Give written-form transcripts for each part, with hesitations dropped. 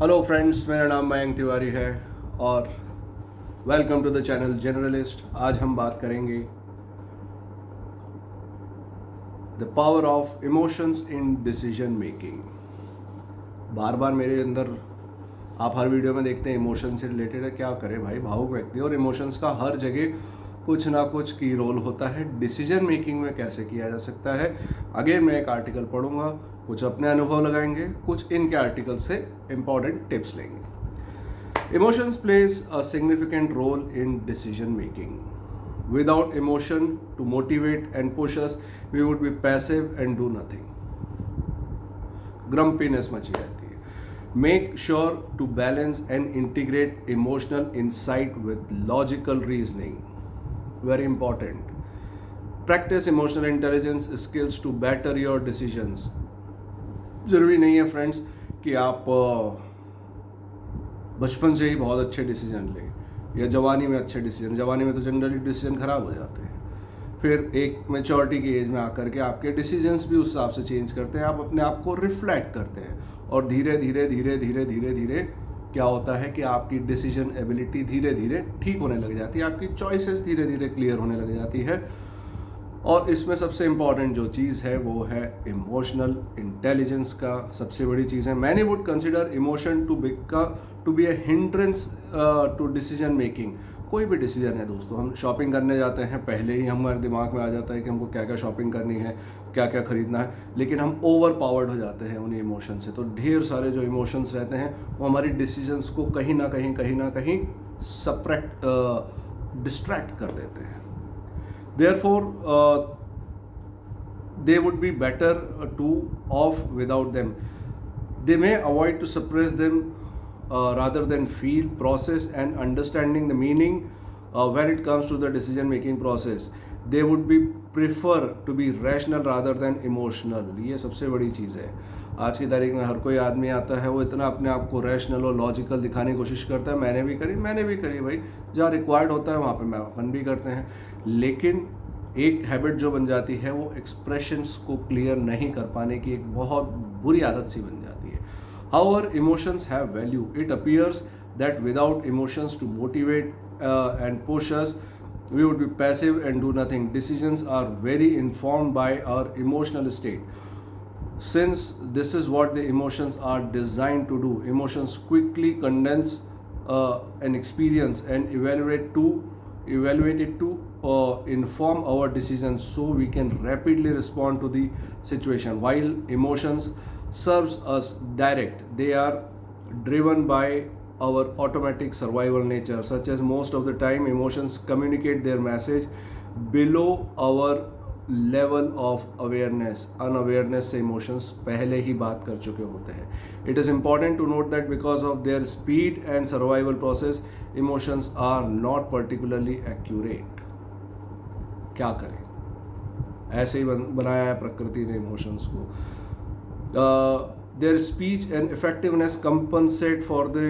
Hello friends, मेरा नाम मयंक तिवारी है और welcome to the channel generalist. आज हम बात करेंगे the power of emotions in decision making. बार बार मेरे अंदर आप हर वीडियो में देखते हैं इमोशन से रिलेटेड है। क्या करें भाई, भावुक व्यक्ति और इमोशंस का हर जगह कुछ ना कुछ की रोल होता है। डिसीजन मेकिंग में कैसे किया जा सकता है, अगेन मैं एक आर्टिकल पढ़ूंगा, कुछ अपने अनुभव लगाएंगे, कुछ इनके आर्टिकल से इंपॉर्टेंट टिप्स लेंगे। Emotions plays a significant role in decision making. Without emotion to motivate and push us, we would be passive and do nothing. Grumpiness मची रहती है। Make sure to balance and integrate emotional insight with logical reasoning. Very important. Practice emotional intelligence skills to better your decisions. जरूरी नहीं है friends कि आप बचपन से ही बहुत अच्छे डिसीजन लें या जवानी में अच्छे डिसीजन। जवानी में तो जनरली डिसीजन खराब हो जाते हैं। फिर एक मैच्योरिटी की एज में आकर के आपके डिसीजंस भी उस हिसाब से चेंज करते हैं। आप अपने आप को रिफ्लेक्ट करते हैं और धीरे धीरे धीरे धीरे धीरे धीरे क्या होता है कि आपकी डिसीजन एबिलिटी धीरे धीरे ठीक होने लग जाती है, आपकी चॉइसेस धीरे धीरे क्लियर होने लग जाती है। और इसमें सबसे इम्पॉर्टेंट जो चीज़ है वो है इमोशनल इंटेलिजेंस का सबसे बड़ी चीज़ है। Many would consider emotion to be a hindrance to decision making. कोई भी डिसीजन है दोस्तों, हम शॉपिंग करने जाते हैं, पहले ही हमारे दिमाग में आ जाता है कि हमको क्या क्या शॉपिंग करनी है, क्या क्या खरीदना है, लेकिन हम ओवर पावर्ड हो जाते हैं उन इमोशन से। तो ढेर सारे जो इमोशंस रहते हैं वो हमारी डिसीजंस को कहीं ना कहीं डिस्ट्रैक्ट कर देते हैं। Therefore they would be better to off without them. They may avoid to suppress them rather than feel, process and understanding the meaning when it comes to the decision making process. They would be prefer to be rational rather than emotional. ये सबसे बड़ी चीज़ है। आज की तारीख में हर कोई आदमी आता है, वो इतना अपने आप को रैशनल और लॉजिकल दिखाने की कोशिश करता है। मैंने भी करी भाई, जहाँ रिक्वायर्ड होता है वहाँ पे मैं अपन भी करते हैं। लेकिन एक हैबिट जो बन जाती है वो एक्सप्रेशंस को क्लियर नहीं कर पाने की एक बहुत बुरी आदत सी बन जाती है। However emotions have value. It appears that without emotions to motivate and push us, we would be passive and do nothing. Decisions are very informed by our emotional state. Since this is what the emotions are designed to do, emotions quickly condense an experience and evaluate it to inform our decisions so we can rapidly respond to the situation. While emotions serves us direct, they are driven by our automatic survival nature, such as most of the time emotions communicate their message below our level of awareness. Unawareness से emotions पहले ही बात कर चुके होते हैं. It is important to note that because of their speed and survival process, emotions are not particularly accurate. क्या करें, ऐसे ही बनाया है प्रकृति ने इमोशंस को। Their speech and effectiveness compensate for the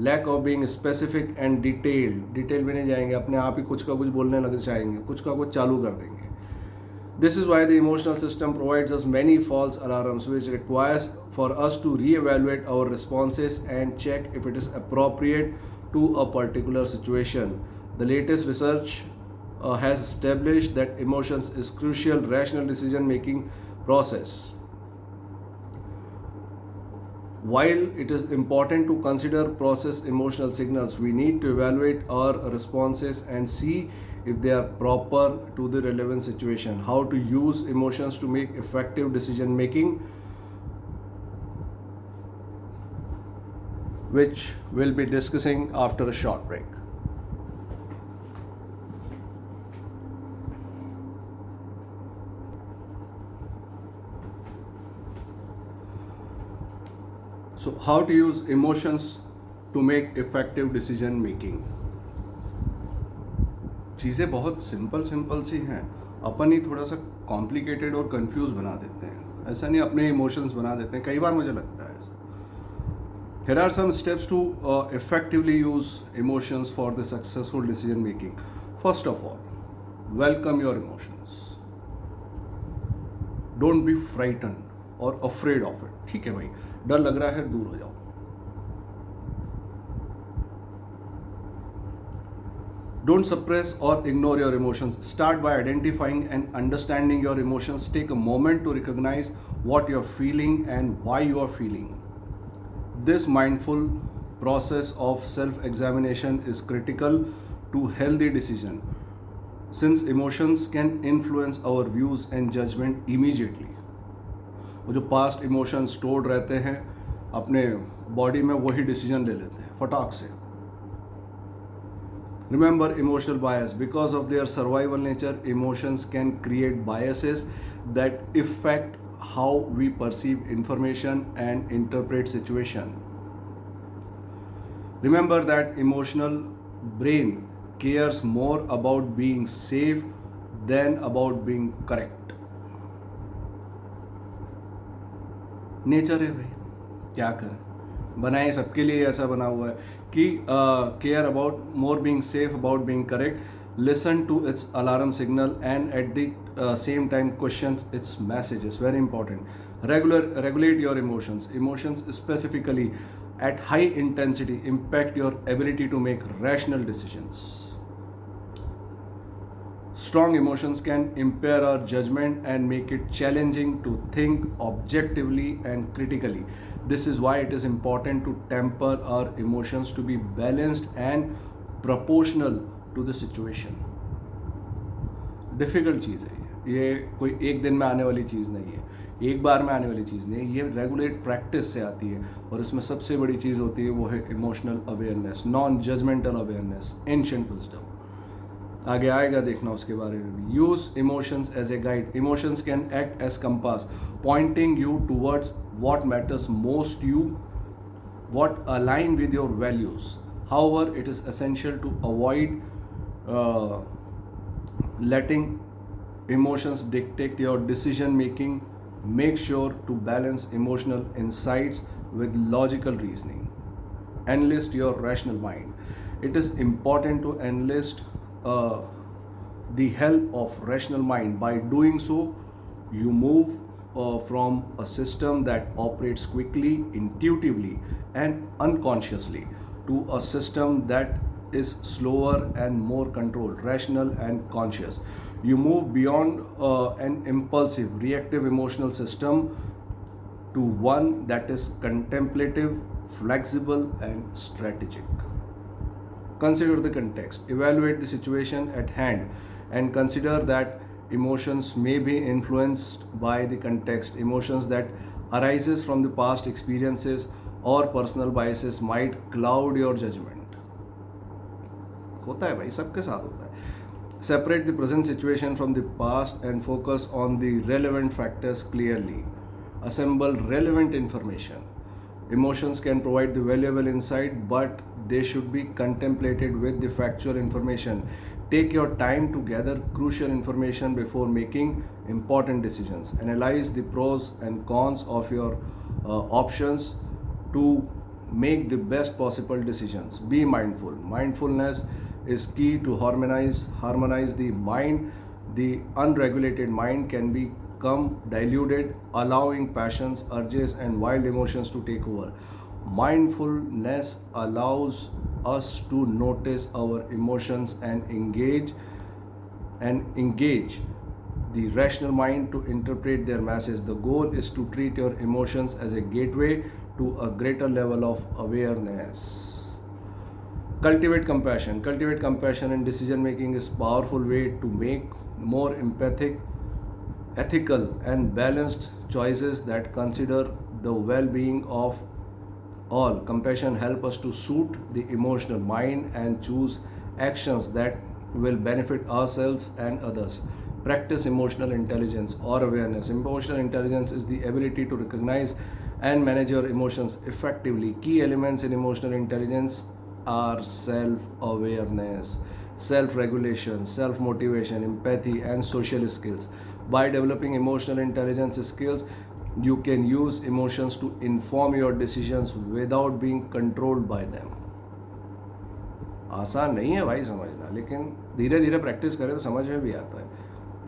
lack of being specific and detailed. Detail में नहीं जाएंगे, अपने आप ही कुछ का कुछ बोलने लग जाएंगे, कुछ का कुछ चालू कर देंगे। This is why the emotional system provides us many false alarms, which requires for us to reevaluate our responses and check if it is appropriate to a particular situation. The latest research has established that emotions is crucial rational decision making process. While it is important to consider process emotional signals, we need to evaluate our responses and see if they are proper to the relevant situation. How to use emotions to make effective decision making, which we'll be discussing after a short break. So how to use emotions to make effective decision making. चीज़ें बहुत simple सी हैं, अपन ही थोड़ा सा complicated और confuse बना देते हैं। ऐसा नहीं, अपने इमोशंस बना देते हैं, कई बार मुझे लगता है ऐसा। Here are some steps to effectively use emotions for the successful decision making. First of all, welcome your emotions. Don't be frightened और अफ्रेड ऑफ इट। ठीक है भाई, डर लग रहा है, दूर हो जाओ, Don't suppress or ignore your emotions. Start by identifying and understanding your emotions. Take a moment to recognize what you're feeling and why you are feeling. This mindful process of self examination is critical to healthy decision, since emotions can influence our views and judgment immediately. वो जो past emotion stored रहते हैं अपने body में, वही decision ले लेते हैं फटाक से. Remember emotional bias. Because of their survival nature, emotions can create biases that affect how we perceive information and interpret situation. Remember that emotional brain cares more about being safe than about being correct. Nature है भाई, क्या करें, बनाए सबके लिए ऐसा बना हुआ है कि care about more being safe about being correct. Listen to its alarm signal and at the same time question its messages. Very important. Regulate your emotions. Emotions specifically at high intensity impact your ability to make rational decisions. Strong emotions can impair our judgment and make it challenging to think objectively and critically. This is why it is important to temper our emotions to be balanced and proportional to the situation. Difficult चीज़ है ये कोई एक दिन में आने वाली चीज़ नहीं है, एक बार में आने वाली चीज़ नहीं है, ये रेगुलेट प्रैक्टिस से आती है. और इसमें सबसे बड़ी चीज़ होती है वो है emotional awareness, non judgmental awareness, ancient wisdom. आगे आएगा देखना उसके बारे में भी. Use emotions as a guide. Emotions can act as compass, pointing you towards what matters most you, what align with your values. However, it is essential to avoid letting emotions dictate your decision making. Make sure to balance emotional insights with logical reasoning. Enlist your rational mind. It is important to enlist the help of rational mind. By doing so, you move from a system that operates quickly, intuitively, and unconsciously to a system that is slower and more controlled, rational and conscious. You move beyond an impulsive, reactive emotional system to one that is contemplative, flexible, and strategic. Consider the context. Evaluate the situation at hand and consider that emotions may be influenced by the context. Emotions that arises from the past experiences or personal biases might cloud your judgment. होता है भाई, सबके साथ होता है. Separate the present situation from the past and focus on the relevant factors clearly. Assemble relevant information. Emotions can provide the valuable insight, but they should be contemplated with the factual information. Take your time to gather crucial information before making important decisions. Analyze the pros and cons of your options to make the best possible decisions. Be mindful. Mindfulness is key to harmonize the mind. The unregulated mind can become diluted, allowing passions, urges, and wild emotions to take over. Mindfulness allows us to notice our emotions and engage the rational mind to interpret their message. The goal is to treat your emotions as a gateway to a greater level of awareness. Cultivate compassion. Cultivate compassion in decision making is a powerful way to make more empathic, ethical, and balanced choices that consider the well-being of all. Compassion helps us to suit the emotional mind and choose actions that will benefit ourselves and others. Practice emotional intelligence or awareness. Emotional intelligence is the ability to recognize and manage your emotions effectively. Key elements in emotional intelligence are self-awareness, self-regulation, self-motivation, empathy, and social skills. By developing emotional intelligence skills, you can use emotions to inform your decisions without being controlled by them. आसान नहीं है भाई समझना, लेकिन धीरे धीरे practice करें तो समझ में भी आता है.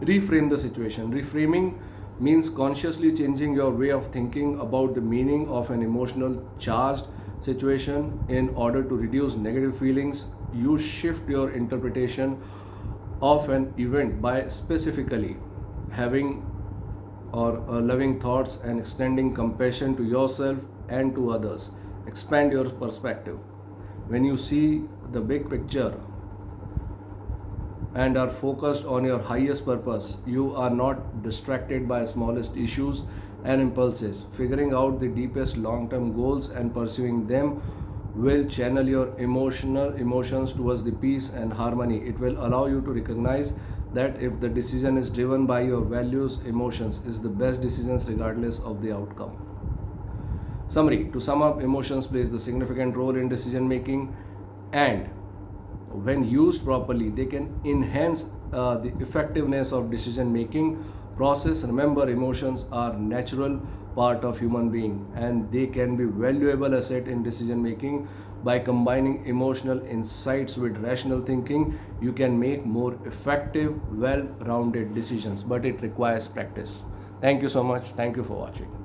Reframe the situation. Reframing means consciously changing your way of thinking about the meaning of an emotional charged situation in order to reduce negative feelings. you shift your interpretation of an event by specifically having or loving thoughts and extending compassion to yourself and to others. Expand your perspective. When you see the big picture and are focused on your highest purpose, you are not distracted by smallest issues and impulses. Figuring out the deepest long-term goals and pursuing them will channel your emotions towards the peace and harmony. It will allow you to recognize that if the decision is driven by your values, emotions is the best decisions regardless of the outcome. Summary: to sum up, emotions plays the significant role in decision making, and when used properly they can enhance the effectiveness of decision making process. Remember, emotions are natural part of human being and they can be valuable asset in decision making. By combining emotional insights with rational thinking, you can make more effective, well rounded decisions, but it requires practice. Thank you so much. Thank you for watching.